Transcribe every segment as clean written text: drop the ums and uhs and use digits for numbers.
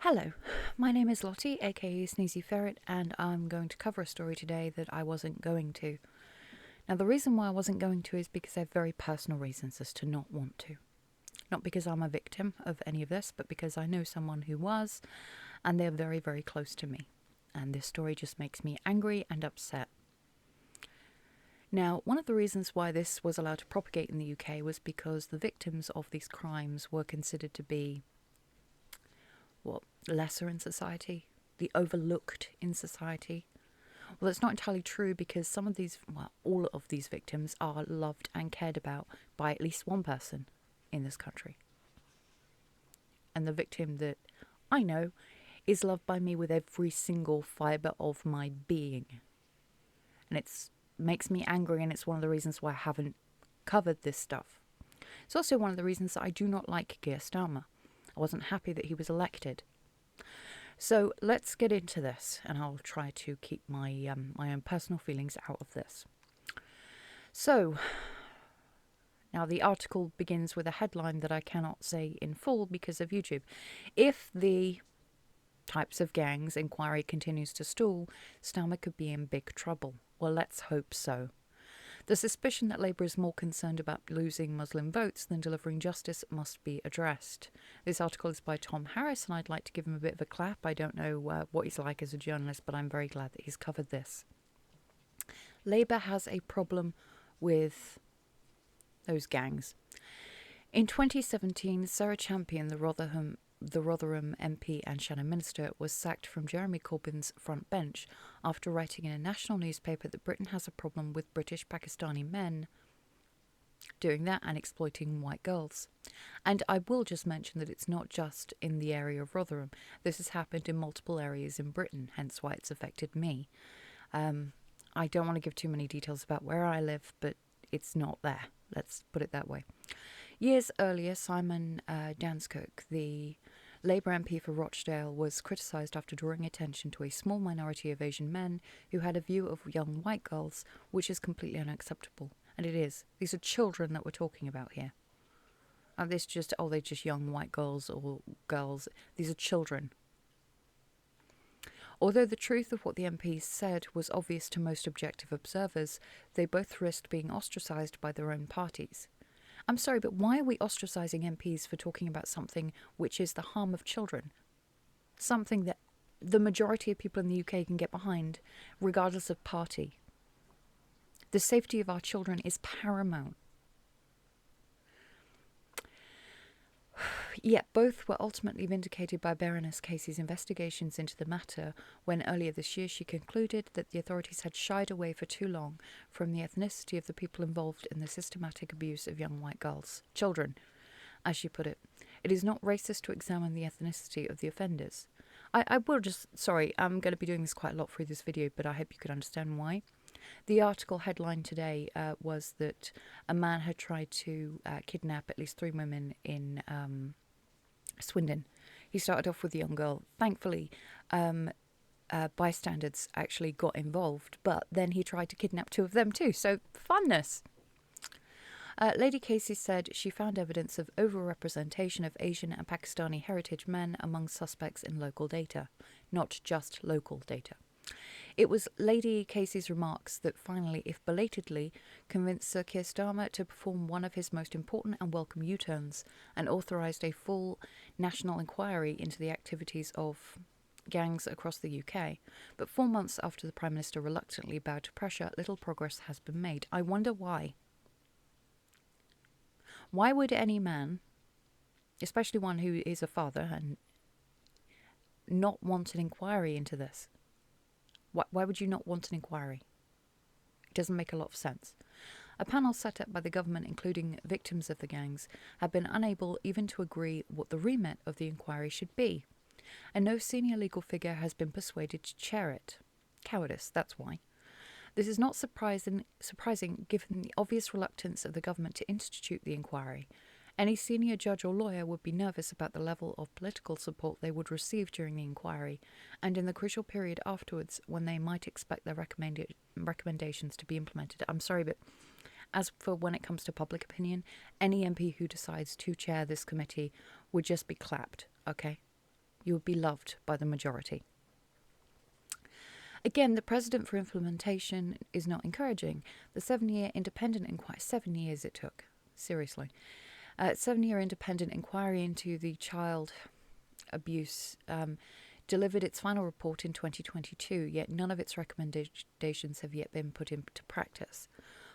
Hello, my name is Lottie, aka Sneezy Ferret, and I'm going to cover a story today that I wasn't going to. Now, the reason why I wasn't going to is because I have very personal reasons as to not want to. Not because I'm a victim of any of this, but because I know someone who was, and they're very, very close to me. And this story just makes me angry and upset. Now, one of the reasons why this was allowed to propagate in the UK was because the victims of these crimes were considered to be lesser in society, the overlooked in society. Well, that's not entirely true because all of these victims are loved and cared about by at least one person in this country. And the victim that I know is loved by me with every single fibre of my being. And it makes me angry, and it's one of the reasons why I haven't covered this stuff. It's also one of the reasons that I do not like Keir Starmer. I wasn't happy that he was elected. So let's get into this, and I'll try to keep my own personal feelings out of this. So, now the article begins with a headline that I cannot say in full because of YouTube. If the types of gangs inquiry continues to stall, Starmer could be in big trouble. Well, let's hope so. The suspicion that Labour is more concerned about losing Muslim votes than delivering justice must be addressed. This article is by Tom Harris, and I'd like to give him a bit of a clap. I don't know what he's like as a journalist, but I'm very glad that he's covered this. Labour has a problem with those gangs. In 2017, Sarah Champion, the Rotherham MP and Shadow Minister, was sacked from Jeremy Corbyn's front bench after writing in a national newspaper that Britain has a problem with British Pakistani men doing that and exploiting white girls. And I will just mention that it's not just in the area of Rotherham. This has happened in multiple areas in Britain, hence why it's affected me. I don't want to give too many details about where I live, but it's not there. Let's put it that way. Years earlier, Simon Danskirk, the Labour MP for Rochdale, was criticised after drawing attention to a small minority of Asian men who had a view of young white girls which is completely unacceptable. And it is. These are children that we're talking about here. And they're just young white girls or girls. These are children. Although the truth of what the MPs said was obvious to most objective observers, they both risked being ostracised by their own parties. I'm sorry, but why are we ostracising MPs for talking about something which is the harm of children? Something that the majority of people in the UK can get behind, regardless of party. The safety of our children is paramount. Yet both were ultimately vindicated by Baroness Casey's investigations into the matter when earlier this year she concluded that the authorities had shied away for too long from the ethnicity of the people involved in the systematic abuse of young white girls, children, as she put it. It is not racist to examine the ethnicity of the offenders. I'm going to be doing this quite a lot through this video, but I hope you could understand why. The article headline today was that a man had tried to kidnap at least 3 women in Swindon. He started off with a young girl. Thankfully, bystanders actually got involved, but then he tried to kidnap 2 of them too. So, funness. Lady Casey said she found evidence of overrepresentation of Asian and Pakistani heritage men among suspects in local data, not just local data. It was Lady Casey's remarks that finally, if belatedly, convinced Sir Keir Starmer to perform one of his most important and welcome U-turns and authorised a full national inquiry into the activities of gangs across the UK. But 4 months after the Prime Minister reluctantly bowed to pressure, little progress has been made. I wonder why. Why would any man, especially one who is a father, and not want an inquiry into this? Why would you not want an inquiry? It doesn't make a lot of sense. A panel set up by the government, including victims of the gangs, have been unable even to agree what the remit of the inquiry should be, and no senior legal figure has been persuaded to chair it. Cowardice, that's why. This is not surprising given the obvious reluctance of the government to institute the inquiry. Any senior judge or lawyer would be nervous about the level of political support they would receive during the inquiry, and in the crucial period afterwards when they might expect their recommendations to be implemented. I'm sorry, but as for when it comes to public opinion, any MP who decides to chair this committee would just be clapped, okay? You would be loved by the majority. Again, the precedent for implementation is not encouraging. The 7-year independent inquiry, 7 years it took, seriously. 7-year independent inquiry into the child abuse delivered its final report in 2022, yet none of its recommendations have yet been put into practice.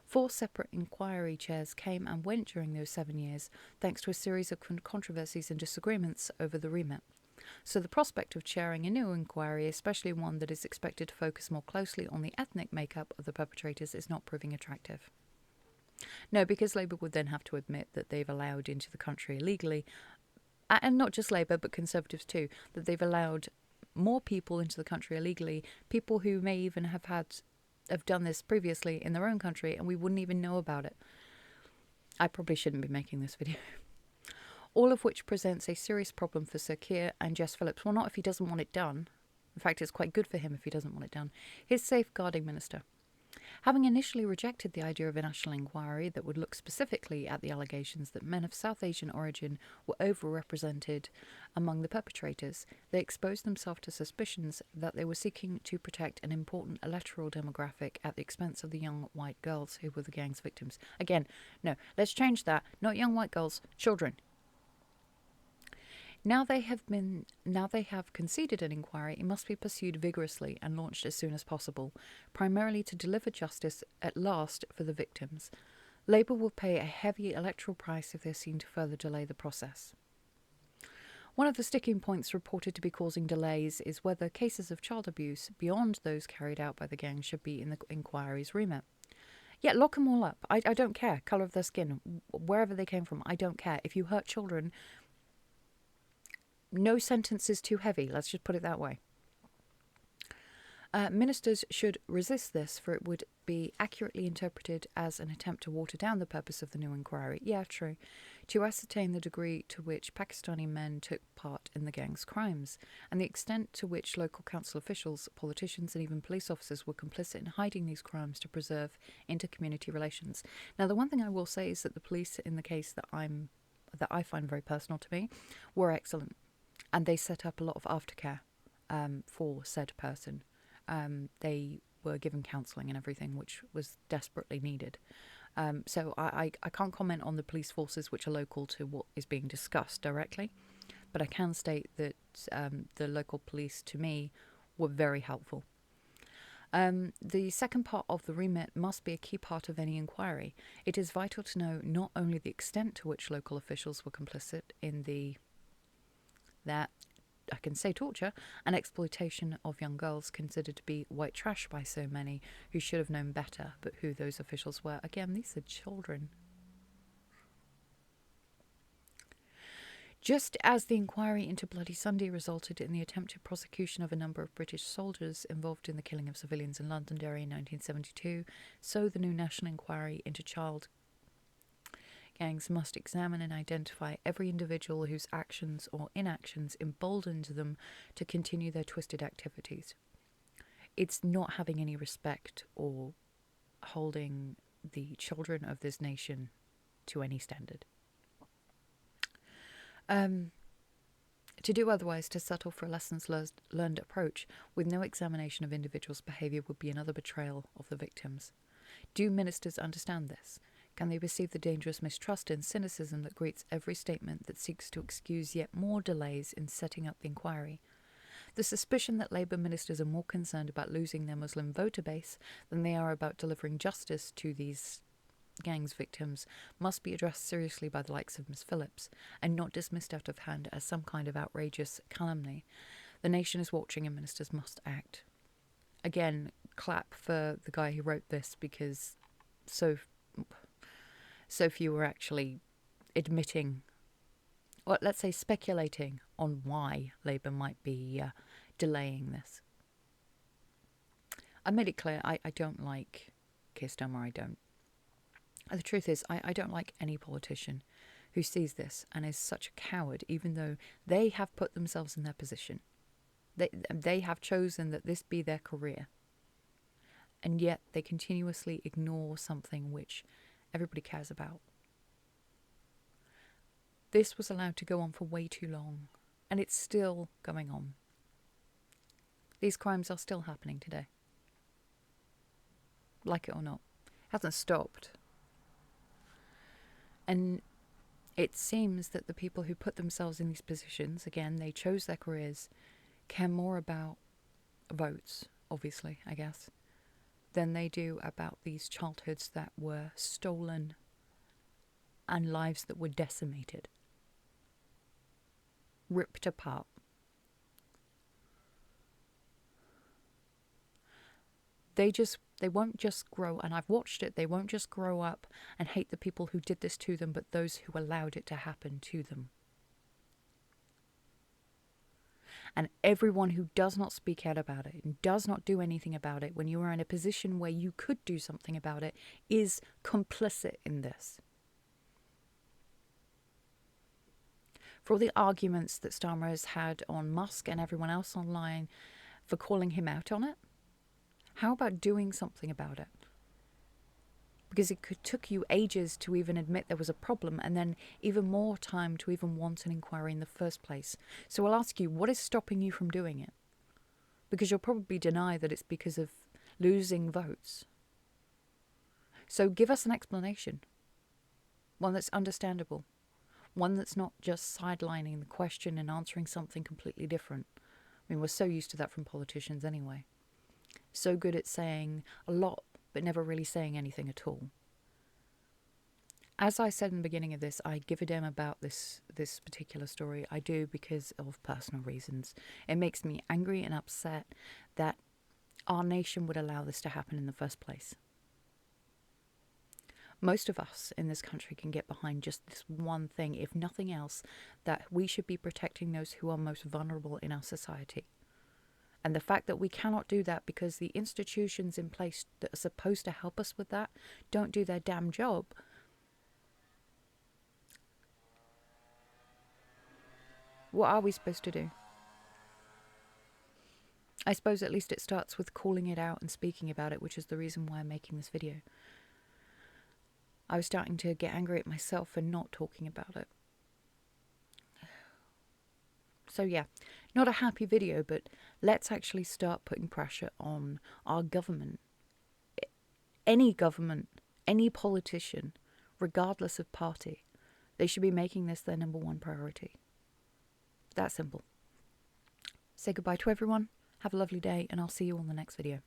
4 separate inquiry chairs came and went during those 7 years, thanks to a series of controversies and disagreements over the remit. So the prospect of chairing a new inquiry, especially one that is expected to focus more closely on the ethnic makeup of the perpetrators, is not proving attractive. No, because Labour would then have to admit that they've allowed into the country illegally, and not just Labour but Conservatives too, that they've allowed more people into the country illegally, people who may even have done this previously in their own country and we wouldn't even know about it. I probably shouldn't be making this video. All of which presents a serious problem for Sir Keir and Jess Phillips. Well, not if he doesn't want it done. In fact, it's quite good for him if he doesn't want it done. His safeguarding minister. Having initially rejected the idea of a national inquiry that would look specifically at the allegations that men of South Asian origin were overrepresented among the perpetrators, they exposed themselves to suspicions that they were seeking to protect an important electoral demographic at the expense of the young white girls who were the gang's victims. Again, no, let's change that. Not young white girls, children. Now they have conceded an inquiry, it must be pursued vigorously and launched as soon as possible, primarily to deliver justice at last for the victims. Labour will pay a heavy electoral price if they're seen to further delay the process. One of the sticking points reported to be causing delays is whether cases of child abuse beyond those carried out by the gang should be in the inquiry's remit. Yeah, lock them all up. I don't care. Colour of their skin, wherever they came from, I don't care. If you hurt children, no sentence is too heavy, let's just put it that way. Ministers should resist this, for it would be accurately interpreted as an attempt to water down the purpose of the new inquiry. Yeah, true. To ascertain the degree to which Pakistani men took part in the gang's crimes, and the extent to which local council officials, politicians and even police officers were complicit in hiding these crimes to preserve inter-community relations. Now, the one thing I will say is that the police in the case that I find very personal to me were excellent. And they set up a lot of aftercare for said person. They were given counselling and everything, which was desperately needed. So I can't comment on the police forces which are local to what is being discussed directly, but I can state that the local police, to me, were very helpful. The second part of the remit must be a key part of any inquiry. It is vital to know not only the extent to which local officials were complicit in torture and exploitation of young girls considered to be white trash by so many who should have known better, but who those officials were. Again, these are children. Just as the inquiry into Bloody Sunday resulted in the attempted prosecution of a number of British soldiers involved in the killing of civilians in Londonderry in 1972, so the new national inquiry into child gangs must examine and identify every individual whose actions or inactions emboldened them to continue their twisted activities. It's not having any respect or holding the children of this nation to any standard. To do otherwise, to settle for a lessons learned approach with no examination of individuals' behaviour would be another betrayal of the victims. Do ministers understand this? Can they perceive the dangerous mistrust and cynicism that greets every statement that seeks to excuse yet more delays in setting up the inquiry? The suspicion that Labour ministers are more concerned about losing their Muslim voter base than they are about delivering justice to these gangs' victims must be addressed seriously by the likes of Miss Phillips, and not dismissed out of hand as some kind of outrageous calumny. The nation is watching and ministers must act. Again, clap for the guy who wrote this, because so few were actually admitting, or let's say speculating on why Labour might be delaying this. I made it clear I don't like Keir Starmer, I don't. The truth is, I don't like any politician who sees this and is such a coward, even though they have put themselves in their position. They have chosen that this be their career. And yet they continuously ignore something which everybody cares about. This was allowed to go on for way too long. And it's still going on. These crimes are still happening today. Like it or not. It hasn't stopped. And it seems that the people who put themselves in these positions, again, they chose their careers, care more about votes, obviously, I guess, than they do about these childhoods that were stolen and lives that were decimated, ripped apart. They won't just grow, and I've watched it, they won't just grow up and hate the people who did this to them, but those who allowed it to happen to them. And everyone who does not speak out about it and does not do anything about it when you are in a position where you could do something about it is complicit in this. For all the arguments that Starmer has had on Musk and everyone else online for calling him out on it, how about doing something about it? Because took you ages to even admit there was a problem, and then even more time to even want an inquiry in the first place. So I'll ask you, what is stopping you from doing it? Because you'll probably deny that it's because of losing votes. So give us an explanation. One that's understandable. One that's not just sidelining the question and answering something completely different. I mean, we're so used to that from politicians anyway. So good at saying a lot, but never really saying anything at all. As I said in the beginning of this, I give a damn about this particular story. I do because of personal reasons. It makes me angry and upset that our nation would allow this to happen in the first place. Most of us in this country can get behind just this one thing, if nothing else, that we should be protecting those who are most vulnerable in our society. And the fact that we cannot do that because the institutions in place that are supposed to help us with that don't do their damn job. What are we supposed to do? I suppose at least it starts with calling it out and speaking about it, which is the reason why I'm making this video. I was starting to get angry at myself for not talking about it. So yeah, not a happy video, but let's actually start putting pressure on our government. Any government, any politician, regardless of party, they should be making this their number one priority. That simple. Say goodbye to everyone, have a lovely day, and I'll see you on the next video.